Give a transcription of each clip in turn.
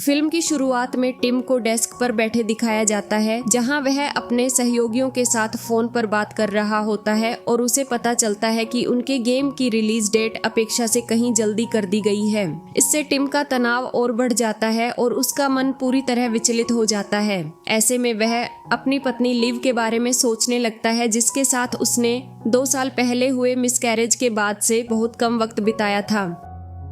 Film की शुरुआत में टिम को डेस्क पर बैठे दिखाया जाता है, जहां वह अपने सहयोगियों के साथ फोन पर बात कर रहा होता है और उसे पता चलता है कि उनके गेम की रिलीज डेट अपेक्षा से कहीं जल्दी कर दी गई है। इससे टिम का तनाव और बढ़ जाता है और उसका मन पूरी तरह विचलित हो जाता है। ऐसे में वह अपनी पत्नी लिव के बारे में सोचने लगता है, जिसके साथ उसने 2 साल पहले हुए मिसकैरेज के बाद से बहुत कम वक्त बिताया था।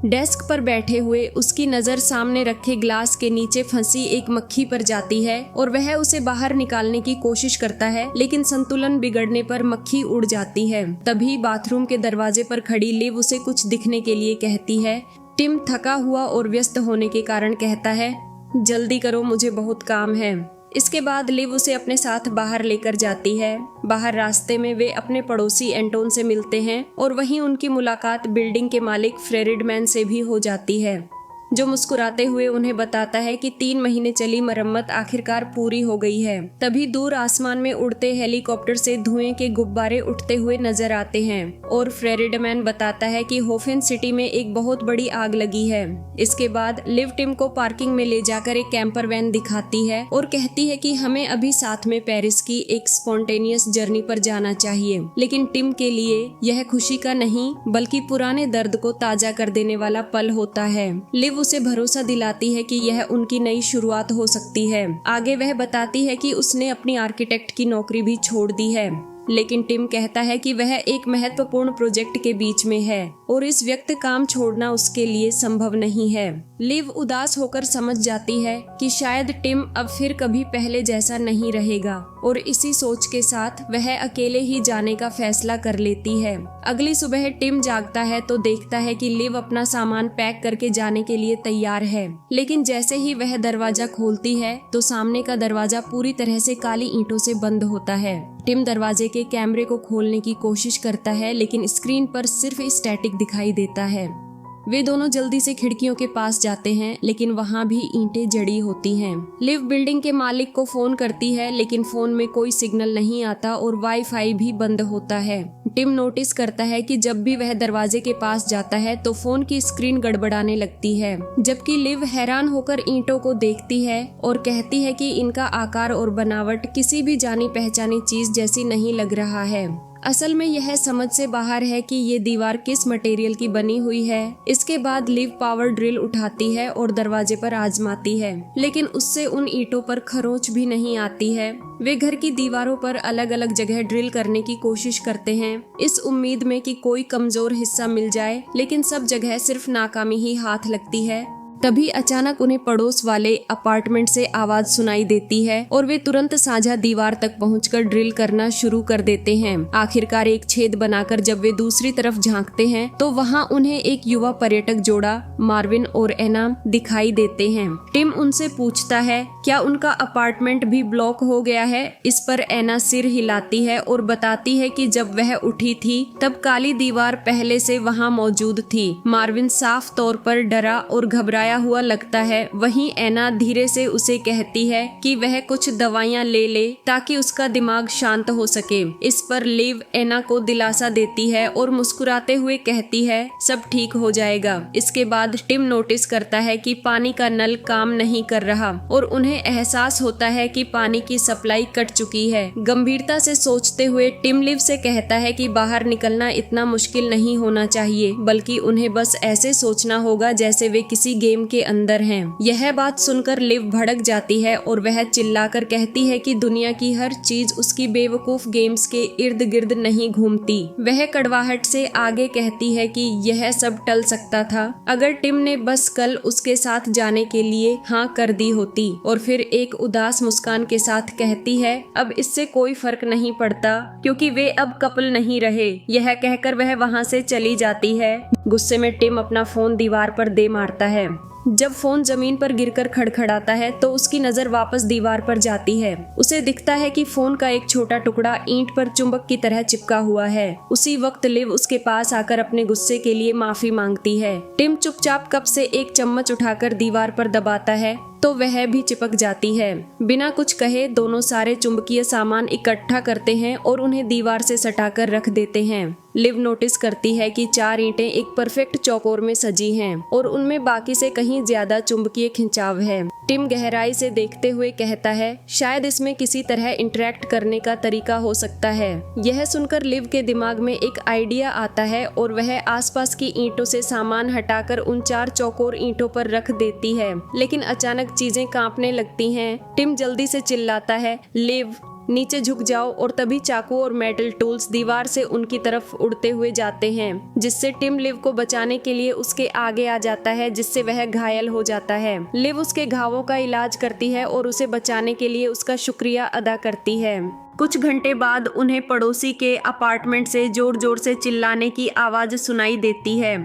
डेस्क पर बैठे हुए उसकी नज़र सामने रखे ग्लास के नीचे फंसी एक मक्खी पर जाती है और वह उसे बाहर निकालने की कोशिश करता है, लेकिन संतुलन बिगड़ने पर मक्खी उड़ जाती है। तभी बाथरूम के दरवाजे पर खड़ी लिव उसे कुछ दिखने के लिए कहती है। टिम थका हुआ और व्यस्त होने के कारण कहता है, जल्दी करो, मुझे बहुत काम है। इसके बाद लिव उसे अपने साथ बाहर लेकर जाती है। बाहर रास्ते में वे अपने पड़ोसी एंटोन से मिलते हैं और वहीं उनकी मुलाकात बिल्डिंग के मालिक फ्रेरिडमैन से भी हो जाती है, जो मुस्कुराते हुए उन्हें बताता है कि 3 महीने चली मरम्मत आखिरकार पूरी हो गई है। तभी दूर आसमान में उड़ते हेलीकॉप्टर से धुएं के गुब्बारे उठते हुए नजर आते हैं और फ्रेरिडमैन बताता है कि होफेन सिटी में एक बहुत बड़ी आग लगी है। इसके बाद लिव टिम को पार्किंग में ले जाकर एक कैंपर वैन दिखाती है और कहती है कि हमें अभी साथ में पेरिस की एक स्पॉन्टेनियस जर्नी पर जाना चाहिए। लेकिन टिम के लिए यह खुशी का नहीं बल्कि पुराने दर्द को ताजा कर देने वाला पल होता है। लिव उसे भरोसा दिलाती है कि यह उनकी नई शुरुआत हो सकती है। आगे वह बताती है कि उसने अपनी आर्किटेक्ट की नौकरी भी छोड़ दी है, लेकिन टिम कहता है कि वह एक महत्वपूर्ण प्रोजेक्ट के बीच में है और इस वक्त काम छोड़ना उसके लिए संभव नहीं है। लिव उदास होकर समझ जाती है कि शायद टिम अब फिर कभी पहले जैसा नहीं रहेगा और इसी सोच के साथ वह अकेले ही जाने का फैसला कर लेती है। अगली सुबह टिम जागता है तो देखता है कि लिव अपना सामान पैक करके जाने के लिए तैयार है, लेकिन जैसे ही वह दरवाजा खोलती है तो सामने का दरवाजा पूरी तरह से काली ईंटों से बंद होता है। टिम दरवाजे के कैमरे को खोलने की कोशिश करता है, लेकिन स्क्रीन पर सिर्फ स्टैटिक दिखाई देता है। वे दोनों जल्दी से खिड़कियों के पास जाते हैं, लेकिन वहां भी ईंटें जड़ी होती हैं। लिव बिल्डिंग के मालिक को फोन करती है, लेकिन फोन में कोई सिग्नल नहीं आता और वाईफाई भी बंद होता है। टिम नोटिस करता है कि जब भी वह दरवाजे के पास जाता है तो फोन की स्क्रीन गड़बड़ाने लगती है, जबकि लिव हैरान होकर ईंटों को देखती है और कहती है कि इनका आकार और बनावट किसी भी जानी पहचानी चीज जैसी नहीं लग रहा है। असल में यह समझ से बाहर है कि ये दीवार किस मटेरियल की बनी हुई है। इसके बाद लिव पावर ड्रिल उठाती है और दरवाजे पर आजमाती है, लेकिन उससे उन ईंटों पर खरोंच भी नहीं आती है। वे घर की दीवारों पर अलग अलग जगह ड्रिल करने की कोशिश करते हैं, इस उम्मीद में कि कोई कमजोर हिस्सा मिल जाए, लेकिन सब जगह सिर्फ नाकामी ही हाथ लगती है। तभी अचानक उन्हें पड़ोस वाले अपार्टमेंट से आवाज सुनाई देती है और वे तुरंत साझा दीवार तक पहुंचकर ड्रिल करना शुरू कर देते हैं। आखिरकार एक छेद बनाकर जब वे दूसरी तरफ झांकते हैं तो वहां उन्हें एक युवा पर्यटक जोड़ा मार्विन और एना दिखाई देते हैं। टिम उनसे पूछता है क्या उनका अपार्टमेंट भी ब्लॉक हो गया है। इस पर एना सिर हिलाती है और बताती है कि जब वह उठी थी तब काली दीवार पहले से वहां मौजूद थी। मार्विन साफ तौर पर डरा और घबराया हुआ लगता है। वहीं एना धीरे से उसे कहती है कि वह कुछ दवाइयां ले ले ताकि उसका दिमाग शांत हो सके। इस पर लिव एना को दिलासा देती है और मुस्कुराते हुए कहती है सब ठीक हो जाएगा। इसके बाद टिम नोटिस करता है कि पानी का नल काम नहीं कर रहा और उन्हें एहसास होता है कि पानी की सप्लाई कट चुकी है। गंभीरता से सोचते हुए टिम लिव से कहता है कि बाहर निकलना इतना मुश्किल नहीं होना चाहिए, बल्कि उन्हें बस ऐसे सोचना होगा जैसे वे किसी गेम के अंदर हैं। यह बात सुनकर लिव भड़क जाती है और वह चिल्लाकर कहती है कि दुनिया की हर चीज उसकी बेवकूफ गेम्स के इर्द गिर्द नहीं घूमती। वह कड़वाहट से आगे कहती है कि यह सब टल सकता था अगर टिम ने बस कल उसके साथ जाने के लिए हाँ कर दी होती, और फिर एक उदास मुस्कान के साथ कहती है अब इससे कोई फर्क नहीं पड़ता क्योंकि वे अब कपल नहीं रहे। यह कहकर वह वहाँ से चली जाती है। गुस्से में टिम अपना फोन दीवार पर दे मारता है। जब फोन जमीन पर गिरकर खड़खड़ाता है तो उसकी नजर वापस दीवार पर जाती है। उसे दिखता है कि फोन का एक छोटा टुकड़ा ईंट पर चुंबक की तरह चिपका हुआ है। उसी वक्त लिव उसके पास आकर अपने गुस्से के लिए माफी मांगती है। टिम चुपचाप कप से एक चम्मच उठाकर दीवार पर दबाता है तो वह भी चिपक जाती है। बिना कुछ कहे दोनों सारे चुंबकीय सामान इकट्ठा करते हैं और उन्हें दीवार से सटाकर रख देते हैं। लिव नोटिस करती है कि 4 ईंटें एक परफेक्ट चौकोर में सजी हैं और उनमें बाकी से कहीं ज्यादा चुंबकीय खिंचाव है। टिम गहराई से देखते हुए कहता है, शायद इसमें किसी तरह इंटरेक्ट करने का तरीका हो सकता है। यह सुनकर लिव के दिमाग में एक आइडिया आता है और वह आसपास की ईंटों से सामान हटाकर उन 4 चौकोर ईंटों पर रख देती है, लेकिन अचानक चीजें कांपने लगती हैं। टिम जल्दी से चिल्लाता है, लिव नीचे झुक जाओ, और तभी चाकू और मेटल टूल्स दीवार से उनकी तरफ उड़ते हुए जाते हैं, जिससे टिम लिव को बचाने के लिए उसके आगे आ जाता है, जिससे वह घायल हो जाता है। लिव उसके घावों का इलाज करती है और उसे बचाने के लिए उसका शुक्रिया अदा करती है। कुछ घंटे बाद उन्हें पड़ोसी के अपार्टमेंट से जोर जोर से चिल्लाने की आवाज सुनाई देती है।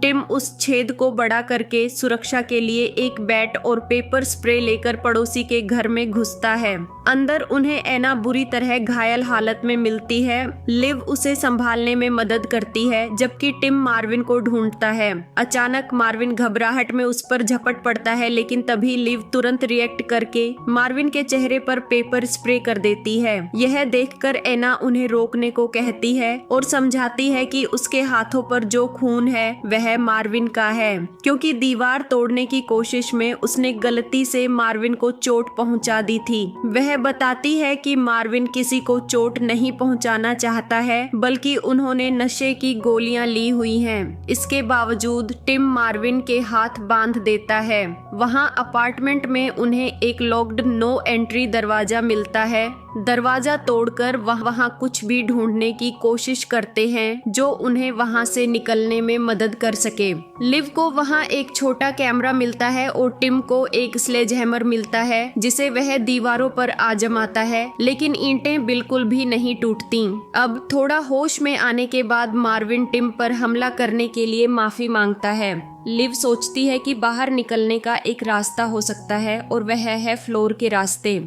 टिम उस छेद को बड़ा करके सुरक्षा के लिए एक बैट और पेपर स्प्रे लेकर पड़ोसी के घर में घुसता है। अंदर उन्हें एना बुरी तरह घायल हालत में मिलती है। लिव उसे संभालने में मदद करती है, जबकि टिम मार्विन को ढूंढता है। अचानक मार्विन घबराहट में उस पर झपट पड़ता है, लेकिन तभी लिव तुरंत रिएक्ट करके मार्विन के चेहरे पर पेपर स्प्रे कर देती है। यह देखकर एना उन्हें रोकने को कहती है और समझाती है कि उसके हाथों पर जो खून है वह मार्विन का है, क्योंकि दीवार तोड़ने की कोशिश में उसने गलती से मार्विन को चोट पहुंचा दी थी। वह बताती है कि मार्विन किसी को चोट नहीं पहुंचाना चाहता है, बल्कि उन्होंने नशे की गोलियां ली हुई हैं। इसके बावजूद टिम मार्विन के हाथ बांध देता है। वहां अपार्टमेंट में उन्हें एक लॉक्ड नो एंट्री दरवाजा मिलता है। दरवाजा तोड़कर वहां कुछ भी ढूंढने की कोशिश करते हैं जो उन्हें वहां से निकलने में मदद कर सके। लिव को वहां एक छोटा कैमरा मिलता है और टिम को एक स्लेज हैमर मिलता है, जिसे वह दीवारों पर आजमाता है, लेकिन ईंटें बिल्कुल भी नहीं टूटती। अब थोड़ा होश में आने के बाद मार्विन टिम पर हमला करने के लिए माफी मांगता है। लिव सोचती है कि बाहर निकलने का एक रास्ता हो सकता है और वह है फ्लोर के रास्ते।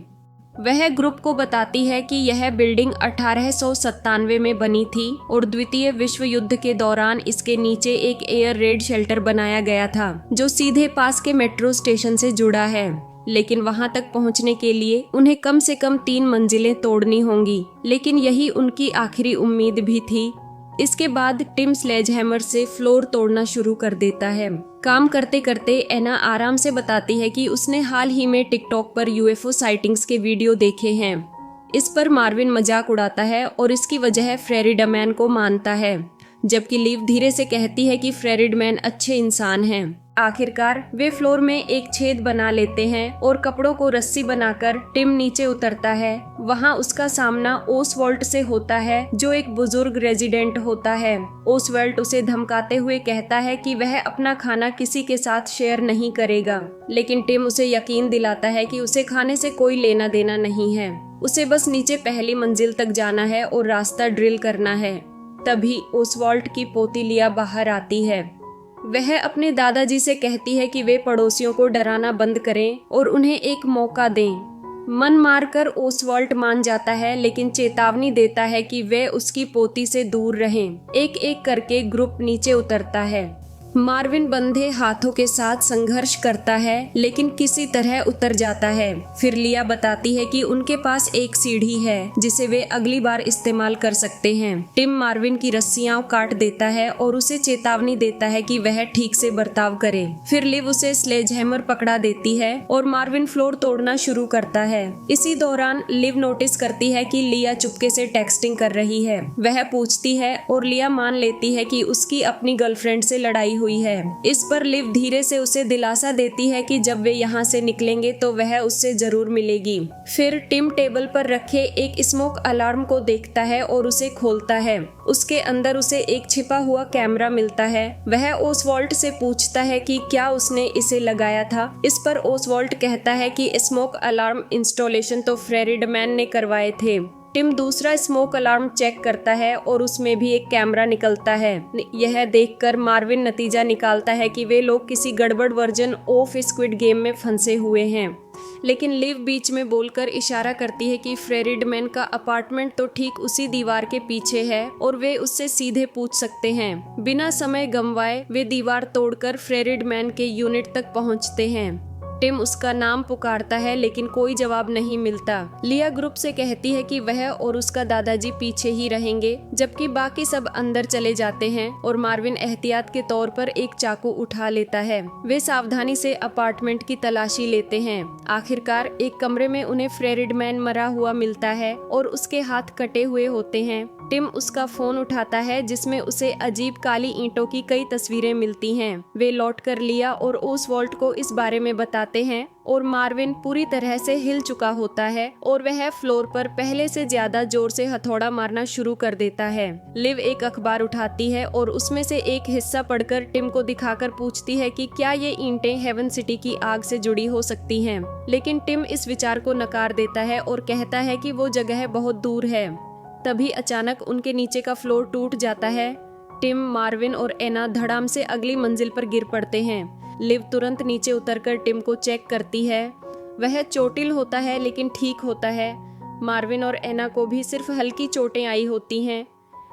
वह ग्रुप को बताती है कि यह बिल्डिंग 1897 में बनी थी और द्वितीय विश्व युद्ध के दौरान इसके नीचे एक एयर रेड शेल्टर बनाया गया था, जो सीधे पास के मेट्रो स्टेशन से जुड़ा है। लेकिन वहां तक पहुंचने के लिए उन्हें कम से कम 3 मंजिलें तोड़नी होंगी, लेकिन यही उनकी आखिरी उम्मीद भी थी। इसके बाद टिम स्लेजहैमर से फ्लोर तोड़ना शुरू कर देता है। काम करते करते एना आराम से बताती है कि उसने हाल ही में टिकटॉक पर यूएफओ साइटिंग्स के वीडियो देखे हैं। इस पर मार्विन मजाक उड़ाता है और इसकी वजह फ्रेरिडमैन को मानता है, जबकि लिव धीरे से कहती है कि फ्रेरिडमैन अच्छे इंसान हैं। आखिरकार वे फ्लोर में एक छेद बना लेते हैं और कपड़ों को रस्सी बनाकर टिम नीचे उतरता है। वहां उसका सामना ओसवाल्ट से होता है, जो एक बुजुर्ग रेजिडेंट होता है। ओसवाल्ट उसे धमकाते हुए कहता है कि वह अपना खाना किसी के साथ शेयर नहीं करेगा, लेकिन टिम उसे यकीन दिलाता है कि उसे खाने से कोई लेना देना नहीं है। उसे बस नीचे पहली मंजिल तक जाना है और रास्ता ड्रिल करना है। तभी ओसवाल्ट की पोती लिया बाहर आती है। वह अपने दादाजी से कहती है कि वे पड़ोसियों को डराना बंद करें और उन्हें एक मौका दें। मन मारकर ओसवाल्ट मान जाता है, लेकिन चेतावनी देता है कि वे उसकी पोती से दूर रहें। एक एक करके ग्रुप नीचे उतरता है। मार्विन बंधे हाथों के साथ संघर्ष करता है, लेकिन किसी तरह उतर जाता है। फिर लिया बताती है कि उनके पास एक सीढ़ी है जिसे वे अगली बार इस्तेमाल कर सकते हैं। टिम मार्विन की रस्सियां काट देता है और उसे चेतावनी देता है कि वह ठीक से बर्ताव करे। फिर लिव उसे स्लेजहैमर पकड़ा देती है और मार्विन फ्लोर तोड़ना शुरू करता है। इसी दौरान लिव नोटिस करती है कि लिया चुपके से टेक्सटिंग कर रही है। वह पूछती है और लिया मान लेती है कि उसकी अपनी गर्लफ्रेंड से लड़ाई हुई है। इस पर लिव धीरे से उसे दिलासा देती है कि जब वे यहाँ से निकलेंगे तो वह उससे जरूर मिलेगी। फिर टिम टेबल पर रखे एक स्मोक अलार्म को देखता है और उसे खोलता है। उसके अंदर उसे एक छिपा हुआ कैमरा मिलता है। वह ओसवाल्ट से पूछता है कि क्या उसने इसे लगाया था। इस पर ओसवाल्ट कहता है कि स्मोक अलार्म इंस्टॉलेशन तो फ्रेरिडमैन ने करवाए थे। टिम दूसरा स्मोक अलार्म चेक करता है और उसमें भी एक कैमरा निकलता है। यह देखकर मार्विन नतीजा निकालता है कि वे लोग किसी गड़बड़ वर्जन ऑफ स्क्विड गेम में फंसे हुए हैं। लेकिन लिव बीच में बोलकर इशारा करती है कि फ्रेरिडमैन का अपार्टमेंट तो ठीक उसी दीवार के पीछे है और वे उससे सीधे पूछ सकते हैं। बिना समय गंवाए वे दीवार तोड़कर फ्रेरिडमैन के यूनिट तक पहुंचते हैं। टिम उसका नाम पुकारता है लेकिन कोई जवाब नहीं मिलता। लिया ग्रुप से कहती है कि वह और उसका दादाजी पीछे ही रहेंगे, जबकि बाकी सब अंदर चले जाते हैं और मार्विन एहतियात के तौर पर एक चाकू उठा लेता है। वे सावधानी से अपार्टमेंट की तलाशी लेते हैं। आखिरकार एक कमरे में उन्हें फ्रेरिडमैन मरा हुआ मिलता है और उसके हाथ कटे हुए होते हैं। टिम उसका फोन उठाता है जिसमें उसे अजीब काली ईंटों की कई तस्वीरें मिलती हैं। वे लौटकर लिया और ओसवाल्ड को इस बारे में बताते हैं और मार्विन पूरी तरह से हिल चुका होता है और वह फ्लोर पर पहले से ज्यादा जोर से हथौड़ा मारना शुरू कर देता है। लिव एक अखबार उठाती है और उसमें से एक हिस्सा पढ़कर टिम को दिखाकर पूछती है कि क्या ये ईंटें हेवन सिटी की आग से जुड़ी हो सकती हैं, लेकिन टिम इस विचार को नकार देता है और कहता है कि वो जगह बहुत दूर है। तभी अचानक उनके नीचे का फ्लोर टूट जाता है। टिम, मार्विन और एना धड़ाम से अगली मंजिल पर गिर पड़ते हैं। लिव तुरंत नीचे उतरकर टिम को चेक करती है। वह चोटिल होता है लेकिन ठीक होता है। मार्विन और एना को भी सिर्फ हल्की चोटें आई होती हैं।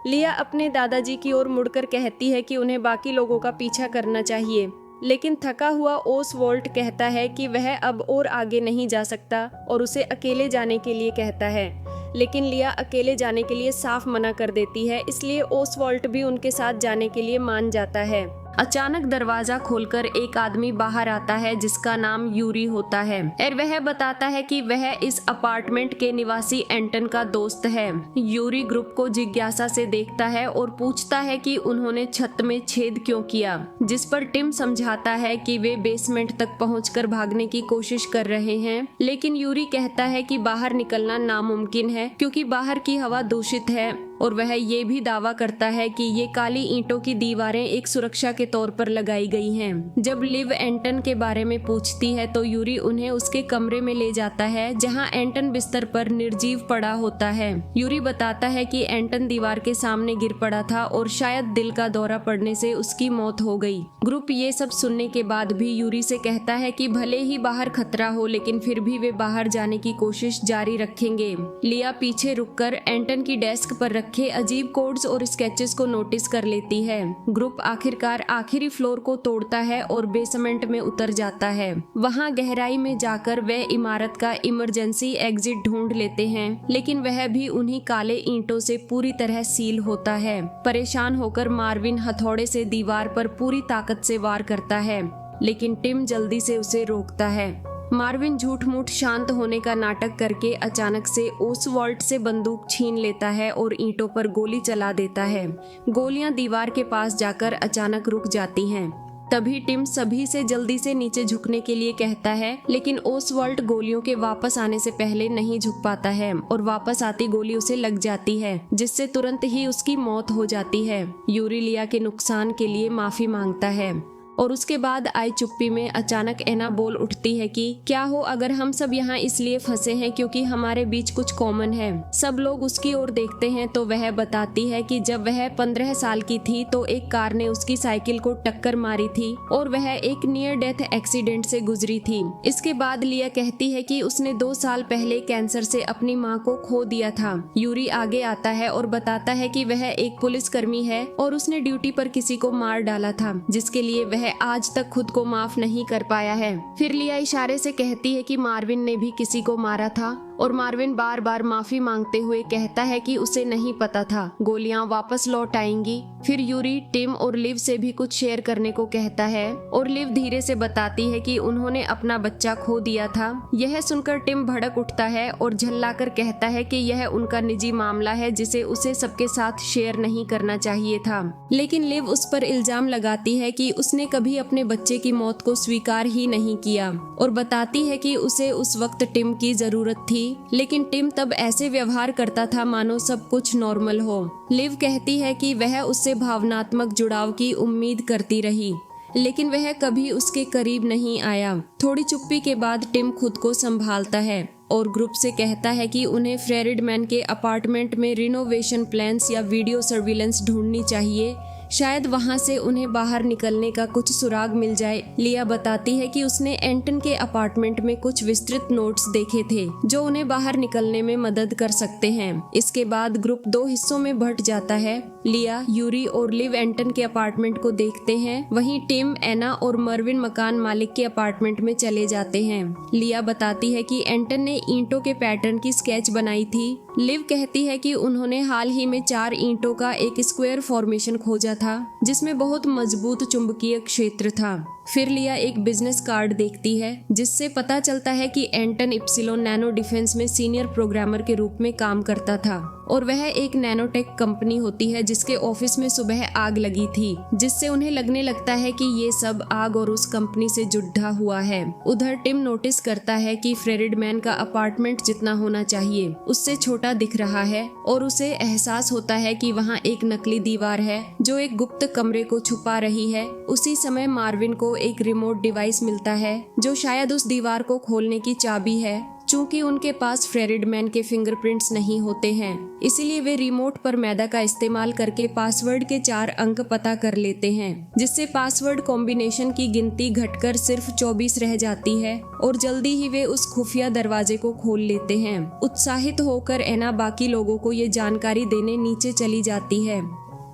लिया अपने दादाजी की ओर मुड़कर कहती है कि उन्हें बाकी लोगों का पीछा करना चाहिए, लेकिन थका हुआ ओसवाल्ड कहता है कि वह अब और आगे नहीं जा सकता और उसे अकेले जाने के लिए कहता है, लेकिन लिया अकेले जाने के लिए साफ मना कर देती है, इसलिए ओसवाल्ड भी उनके साथ जाने के लिए मान जाता है। अचानक दरवाजा खोलकर एक आदमी बाहर आता है जिसका नाम यूरी होता है और वह बताता है कि वह इस अपार्टमेंट के निवासी एंटन का दोस्त है। यूरी ग्रुप को जिज्ञासा से देखता है और पूछता है कि उन्होंने छत में छेद क्यों किया, जिस पर टिम समझाता है कि वे बेसमेंट तक पहुंचकर भागने की कोशिश कर रहे हैं, लेकिन यूरी कहता है कि बाहर निकलना नामुमकिन है क्योंकि बाहर की हवा दूषित है और वह ये भी दावा करता है कि ये काली ईंटों की दीवारें एक सुरक्षा के तौर पर लगाई गई हैं। जब लिव एंटन के बारे में पूछती है तो यूरी उन्हें उसके कमरे में ले जाता है जहां एंटन बिस्तर पर निर्जीव पड़ा होता है। यूरी बताता है कि एंटन दीवार के सामने गिर पड़ा था और शायद दिल का दौरा पड़ने से उसकी मौत हो गई। ग्रुप ये सब सुनने के बाद भी यूरी से कहता है कि भले ही बाहर खतरा हो लेकिन फिर भी वे बाहर जाने की कोशिश जारी रखेंगे। लिया पीछे रुककर एंटन की डेस्क पर रखे अजीब कोड्स और स्केचेस को नोटिस कर लेती है। ग्रुप आखिरकार आखिरी फ्लोर को तोड़ता है और बेसमेंट में उतर जाता है। वहां गहराई में जाकर वे इमारत का इमरजेंसी एग्जिट ढूंढ लेते हैं, लेकिन वह भी उन्हीं काले ईंटों से पूरी तरह सील होता है। परेशान होकर मार्विन हथौड़े से दीवार पर पूरी ताकत से वार करता है, लेकिन टिम जल्दी से उसे रोकता है। मार्विन झूठ मूठ शांत होने का नाटक करके अचानक से ओसवाल्ड से बंदूक छीन लेता है और ईंटों पर गोली चला देता है। गोलियां दीवार के पास जाकर अचानक रुक जाती हैं। तभी टिम सभी से जल्दी से नीचे झुकने के लिए कहता है, लेकिन ओसवाल्ड गोलियों के वापस आने से पहले नहीं झुक पाता है और वापस आती गोली उसे लग जाती है, जिससे तुरंत ही उसकी मौत हो जाती है। यूरी लिया के नुकसान के लिए माफी मांगता है और उसके बाद आई चुप्पी में अचानक एना बोल उठती है कि क्या हो अगर हम सब यहाँ इसलिए फंसे हैं क्योंकि हमारे बीच कुछ कॉमन है। सब लोग उसकी ओर देखते हैं तो वह बताती है कि जब वह 15 साल की थी तो एक कार ने उसकी साइकिल को टक्कर मारी थी और वह एक नियर डेथ एक्सीडेंट से गुजरी थी। इसके बाद लिया कहती है कि उसने 2 साल पहले कैंसर से अपनी माँ को खो दिया था। यूरी आगे आता है और बताता है कि वह एक पुलिसकर्मी है और उसने ड्यूटी पर किसी को मार डाला था, जिसके लिए वह आज तक खुद को माफ नहीं कर पाया है। फिर लिया इशारे से कहती है कि मार्विन ने भी किसी को मारा था और मार्विन बार बार माफी मांगते हुए कहता है कि उसे नहीं पता था गोलियां वापस लौट आएंगी। फिर यूरी टिम और लिव से भी कुछ शेयर करने को कहता है और लिव धीरे से बताती है कि उन्होंने अपना बच्चा खो दिया था। यह सुनकर टिम भड़क उठता है और झल्लाकर कहता है कि यह उनका निजी मामला है जिसे उसे सबके साथ शेयर नहीं करना चाहिए था, लेकिन लिव उस पर इल्जाम लगाती है कि उसने कभी अपने बच्चे की मौत को स्वीकार ही नहीं किया और बताती है कि उसे उस वक्त टिम की जरूरत थी, लेकिन टिम तब ऐसे व्यवहार करता था मानो सब कुछ नॉर्मल हो। लिव कहती है कि वह उससे भावनात्मक जुड़ाव की उम्मीद करती रही, लेकिन वह कभी उसके करीब नहीं आया। थोड़ी चुप्पी के बाद टिम खुद को संभालता है और ग्रुप से कहता है कि उन्हें फ्रेरिडमैन के अपार्टमेंट में रिनोवेशन प्लान्स या वीडियो सर्विलेंस ढूंढनी चाहिए शायद वहाँ से उन्हें बाहर निकलने का कुछ सुराग मिल जाए। लिया बताती है कि उसने एंटन के अपार्टमेंट में कुछ विस्तृत नोट्स देखे थे जो उन्हें बाहर निकलने में मदद कर सकते हैं। इसके बाद ग्रुप 2 हिस्सों में बंट जाता है। लिया, यूरी और लिव एंटन के अपार्टमेंट को देखते हैं, वहीं टिम, एना और मर्विन मकान मालिक के अपार्टमेंट में चले जाते हैं। लिया बताती है कि एंटन ने ईंटों के पैटर्न की स्केच बनाई थी। लिव कहती है कि उन्होंने हाल ही में 4 ईंटों का एक स्क्वायर फॉर्मेशन खोजा था जिसमें बहुत मजबूत चुंबकीय क्षेत्र था। फिर लिया एक बिजनेस कार्ड देखती है जिससे पता चलता है कि एंटन इप्सिलोन नैनो डिफेंस में सीनियर प्रोग्रामर के रूप में काम करता था और वह एक नैनोटेक कंपनी होती है जिसके ऑफिस में सुबह आग लगी थी, जिससे उन्हें लगने लगता है कि ये सब आग और उस कंपनी से जुड़ा हुआ है। उधर टिम नोटिस करता है कि फ्रेरिडमैन का अपार्टमेंट जितना होना चाहिए उससे छोटा दिख रहा है और उसे एहसास होता है कि वहाँ एक नकली दीवार है जो एक गुप्त कमरे को छुपा रही है। उसी समय मार्विन को एक रिमोट डिवाइस मिलता है जो शायद उस दीवार को खोलने की चाबी है। चूंकि उनके पास फ्रेरिडमैन के फिंगरप्रिंट्स नहीं होते हैं, इसीलिए वे रिमोट पर मैदा का इस्तेमाल करके पासवर्ड के 4 अंक पता कर लेते हैं, जिससे पासवर्ड कॉम्बिनेशन की गिनती घटकर सिर्फ 24 रह जाती है और जल्दी ही वे उस खुफिया दरवाजे को खोल लेते हैं। उत्साहित होकर एना बाकी लोगों को ये जानकारी देने नीचे चली जाती है।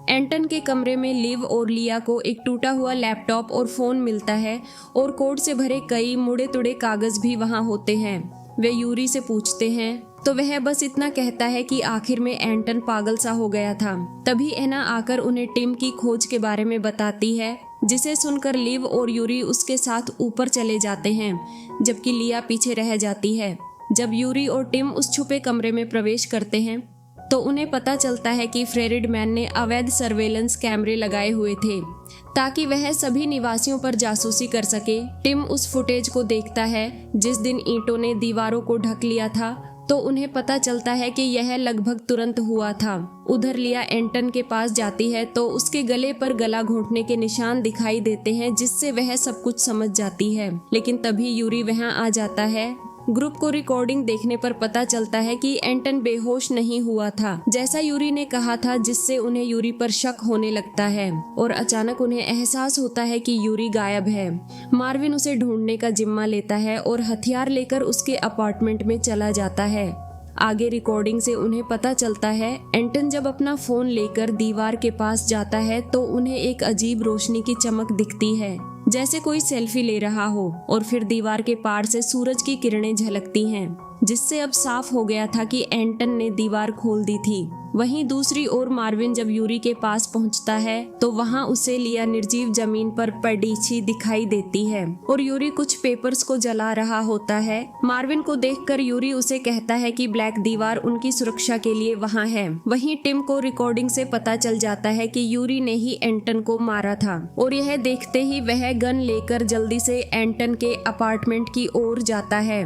एंटन के कमरे में लिव और लिया को एक टूटा हुआ लैपटॉप और फोन मिलता है और कोड से भरे कई मुड़े तुड़े कागज भी वहाँ होते हैं। वे यूरी से पूछते हैं तो वह बस इतना कहता है कि आखिर में एंटन पागल सा हो गया था। तभी एना आकर उन्हें टिम की खोज के बारे में बताती है, जिसे सुनकर लिव और यूरी उसके साथ ऊपर चले जाते हैं जबकि लिया पीछे रह जाती है। जब यूरी और टिम उस छुपे कमरे में प्रवेश करते हैं तो उन्हें पता चलता है कि फ्रेरिडमैन ने अवैध सर्वेलेंस कैमरे लगाए हुए थे ताकि वह सभी निवासियों पर जासूसी कर सके। टिम उस फुटेज को देखता है जिस दिन ईंटों ने दीवारों को ढक लिया था, तो उन्हें पता चलता है कि यह लगभग तुरंत हुआ था। उधर लिया एंटन के पास जाती है तो उसके गले पर गला घोंटने के निशान दिखाई देते हैं, जिससे वह सब कुछ समझ जाती है। लेकिन तभी यूरी वहां आ जाता है। ग्रुप को रिकॉर्डिंग देखने पर पता चलता है कि एंटन बेहोश नहीं हुआ था जैसा यूरी ने कहा था, जिससे उन्हें यूरी पर शक होने लगता है और अचानक उन्हें एहसास होता है कि यूरी गायब है। मार्विन उसे ढूंढने का जिम्मा लेता है और हथियार लेकर उसके अपार्टमेंट में चला जाता है। आगे रिकॉर्डिंग से उन्हें पता चलता है एंटन जब अपना फोन लेकर दीवार के पास जाता है तो उन्हें एक अजीब रोशनी की चमक दिखती है, जैसे कोई सेल्फी ले रहा हो, और फिर दीवार के पार से सूरज की किरणें झलकती हैं, जिससे अब साफ हो गया था कि एंटन ने दीवार खोल दी थी। वहीं दूसरी ओर मार्विन जब यूरी के पास पहुंचता है तो वहां उसे लिया निर्जीव जमीन पर पड़ीछी दिखाई देती है और यूरी कुछ पेपर्स को जला रहा होता है। मार्विन को देखकर यूरी उसे कहता है कि ब्लैक दीवार उनकी सुरक्षा के लिए वहां है। वहीं टिम को रिकॉर्डिंग से पता चल जाता है कि यूरी ने ही एंटन को मारा था और यह देखते ही वह गन लेकर जल्दी से एंटन के अपार्टमेंट की ओर जाता है।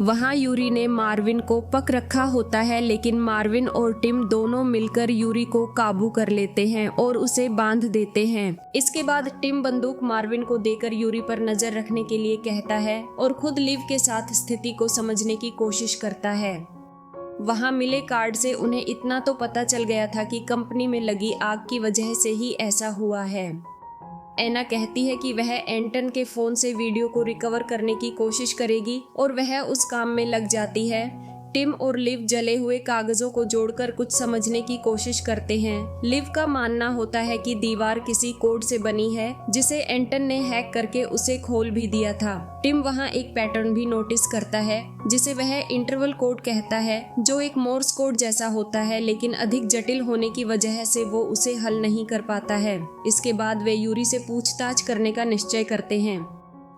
वहां यूरी ने मार्विन को पक रखा होता है, लेकिन मार्विन और टिम दोनों मिलकर यूरी को काबू कर लेते हैं और उसे बांध देते हैं। इसके बाद टिम बंदूक मार्विन को देकर यूरी पर नजर रखने के लिए कहता है और खुद लिव के साथ स्थिति को समझने की कोशिश करता है। वहां मिले कार्ड से उन्हें इतना तो पता चल गया था कि कंपनी में लगी आग की वजह से ही ऐसा हुआ है। एना कहती है कि वह एंटन के फोन से वीडियो को रिकवर करने की कोशिश करेगी और वह उस काम में लग जाती है। टिम और लिव जले हुए कागजों को जोड़कर कुछ समझने की कोशिश करते हैं। लिव का मानना होता है कि दीवार किसी कोड से बनी है जिसे एंटन ने हैक करके उसे खोल भी दिया था। टिम वहां एक पैटर्न भी नोटिस करता है जिसे वह इंटरवल कोड कहता है, जो एक मोर्स कोड जैसा होता है, लेकिन अधिक जटिल होने की वजह से वो उसे हल नहीं कर पाता है। इसके बाद वे यूरी से पूछताछ करने का निश्चय करते हैं।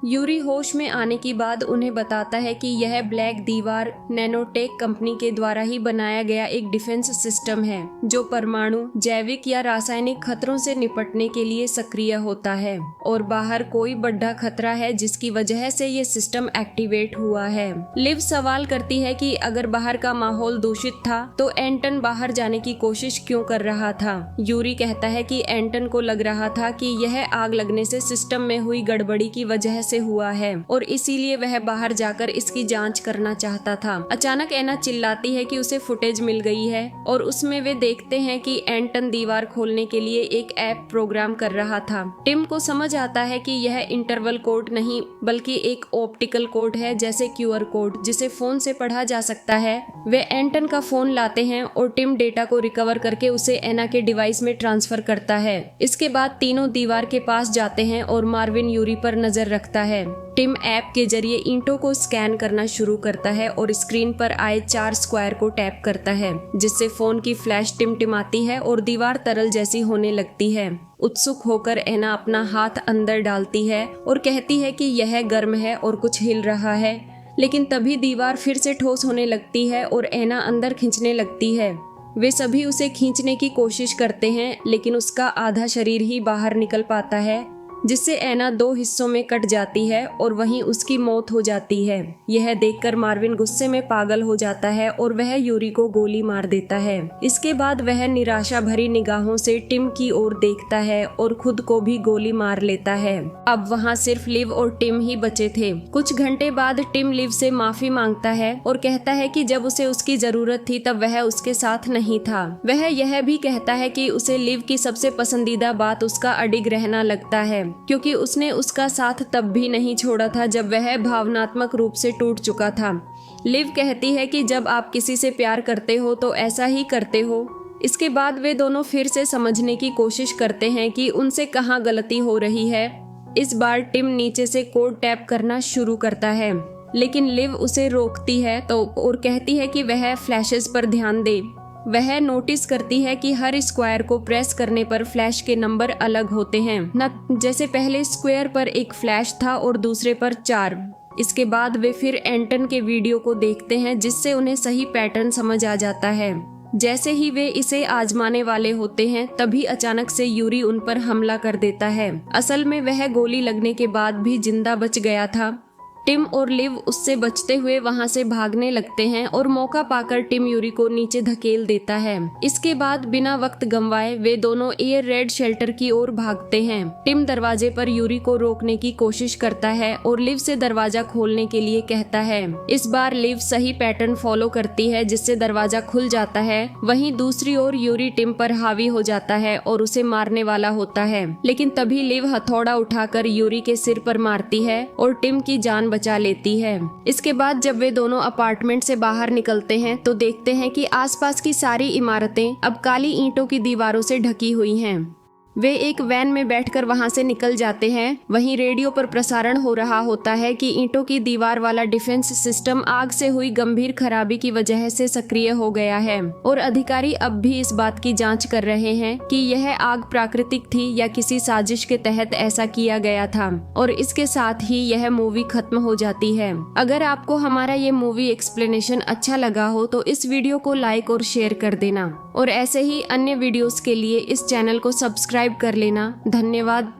यूरी होश में आने के बाद उन्हें बताता है कि यह ब्लैक दीवार नैनोटेक कंपनी के द्वारा ही बनाया गया एक डिफेंस सिस्टम है जो परमाणु, जैविक या रासायनिक खतरों से निपटने के लिए सक्रिय होता है और बाहर कोई बड़ा खतरा है जिसकी वजह से ये सिस्टम एक्टिवेट हुआ है। लिव सवाल करती है कि अगर बाहर का माहौल दूषित था तो एंटन बाहर जाने की कोशिश क्यों कर रहा था। यूरी कहता है कि एंटन को लग रहा था कि यह आग लगने से सिस्टम में हुई गड़बड़ी की वजह से हुआ है और इसीलिए वह बाहर जाकर इसकी जांच करना चाहता था। अचानक एना चिल्लाती है कि उसे फुटेज मिल गई है और उसमें वे देखते हैं कि एंटन दीवार खोलने के लिए एक ऐप प्रोग्राम कर रहा था। टिम को समझ आता है कि यह इंटरवल कोड नहीं बल्कि एक ऑप्टिकल कोड है, जैसे QR कोड, जिसे फोन से पढ़ा जा सकता है। वे एंटन का फोन लाते हैं और टिम डेटा को रिकवर करके उसे एना के डिवाइस में ट्रांसफर करता है। इसके बाद तीनों दीवार के पास जाते हैं और मार्विन यूरी पर नजर रखता है। टिम ऐप के जरिए ईंटों को स्कैन करना शुरू करता है और स्क्रीन पर आए 4 स्क्वायर को टैप करता है, जिससे फोन की फ्लैश टिमटिमाती है और दीवार तरल जैसी होने लगती है। उत्सुक होकर एना अपना हाथ अंदर डालती है और कहती है कि यह गर्म है और कुछ हिल रहा है, लेकिन तभी दीवार फिर से ठोस होने लगती है और एना अंदर खींचने लगती है। वे सभी उसे खींचने की कोशिश करते हैं, लेकिन उसका आधा शरीर ही बाहर निकल पाता है, जिससे एना 2 हिस्सों में कट जाती है और वहीं उसकी मौत हो जाती है। यह देखकर मार्विन गुस्से में पागल हो जाता है और वह यूरी को गोली मार देता है। इसके बाद वह निराशा भरी निगाहों से टिम की ओर देखता है और खुद को भी गोली मार लेता है। अब वहाँ सिर्फ लिव और टिम ही बचे थे। कुछ घंटे बाद टिम लिव से माफी मांगता है और कहता है कि जब उसे उसकी जरूरत थी तब वह उसके साथ नहीं था। वह यह भी कहता है कि उसे लिव की सबसे पसंदीदा बात उसका अडिग रहना लगता है, क्योंकि उसने उसका साथ तब भी नहीं छोड़ा था जब वह भावनात्मक रूप से टूट चुका था। लिव कहती है कि जब आप किसी से प्यार करते हो तो ऐसा ही करते हो। इसके बाद वे दोनों फिर से समझने की कोशिश करते हैं कि उनसे कहाँ गलती हो रही है। इस बार टिम नीचे से कोड टैप करना शुरू करता है, लेकिन लिव उसे रोकती है और कहती है कि वह फ्लैशेस पर ध्यान दे। वह नोटिस करती है कि हर स्क्वायर को प्रेस करने पर फ्लैश के नंबर अलग होते हैं, न जैसे पहले स्क्वायर पर एक फ्लैश था और दूसरे पर 4। इसके बाद वे फिर एंटन के वीडियो को देखते हैं, जिससे उन्हें सही पैटर्न समझ आ जाता है। जैसे ही वे इसे आजमाने वाले होते हैं, तभी अचानक से यूरी उन पर हमला कर देता है। असल में वह गोली लगने के बाद भी जिंदा बच गया था। टिम और लिव उससे बचते हुए वहां से भागने लगते हैं और मौका पाकर टिम यूरी को नीचे धकेल देता है। इसके बाद बिना वक्त गंवाए वे दोनों एयर रेड शेल्टर की ओर भागते हैं। टिम दरवाजे पर यूरी को रोकने की कोशिश करता है और लिव से दरवाजा खोलने के लिए कहता है। इस बार लिव सही पैटर्न फॉलो करती है, जिससे दरवाजा खुल जाता है। वहीं दूसरी ओर यूरी टिम पर हावी हो जाता है और उसे मारने वाला होता है, लेकिन तभी लिव हथौड़ा उठाकर यूरी के सिर पर मारती है और टिम की जान बचा लेती है। इसके बाद जब वे दोनों अपार्टमेंट से बाहर निकलते हैं तो देखते हैं कि आसपास की सारी इमारतें अब काली ईंटों की दीवारों से ढकी हुई हैं। वे एक वैन में बैठकर वहां से निकल जाते हैं। वहीं रेडियो पर प्रसारण हो रहा होता है कि ईंटों की दीवार वाला डिफेंस सिस्टम आग से हुई गंभीर खराबी की वजह से सक्रिय हो गया है और अधिकारी अब भी इस बात की जांच कर रहे हैं कि यह आग प्राकृतिक थी या किसी साजिश के तहत ऐसा किया गया था। और इसके साथ ही यह मूवी खत्म हो जाती है। अगर आपको हमारा ये मूवी एक्सप्लेनेशन अच्छा लगा हो तो इस वीडियो को लाइक और शेयर कर देना और ऐसे ही अन्य वीडियोस के लिए इस चैनल को सब्सक्राइब कर लेना। धन्यवाद।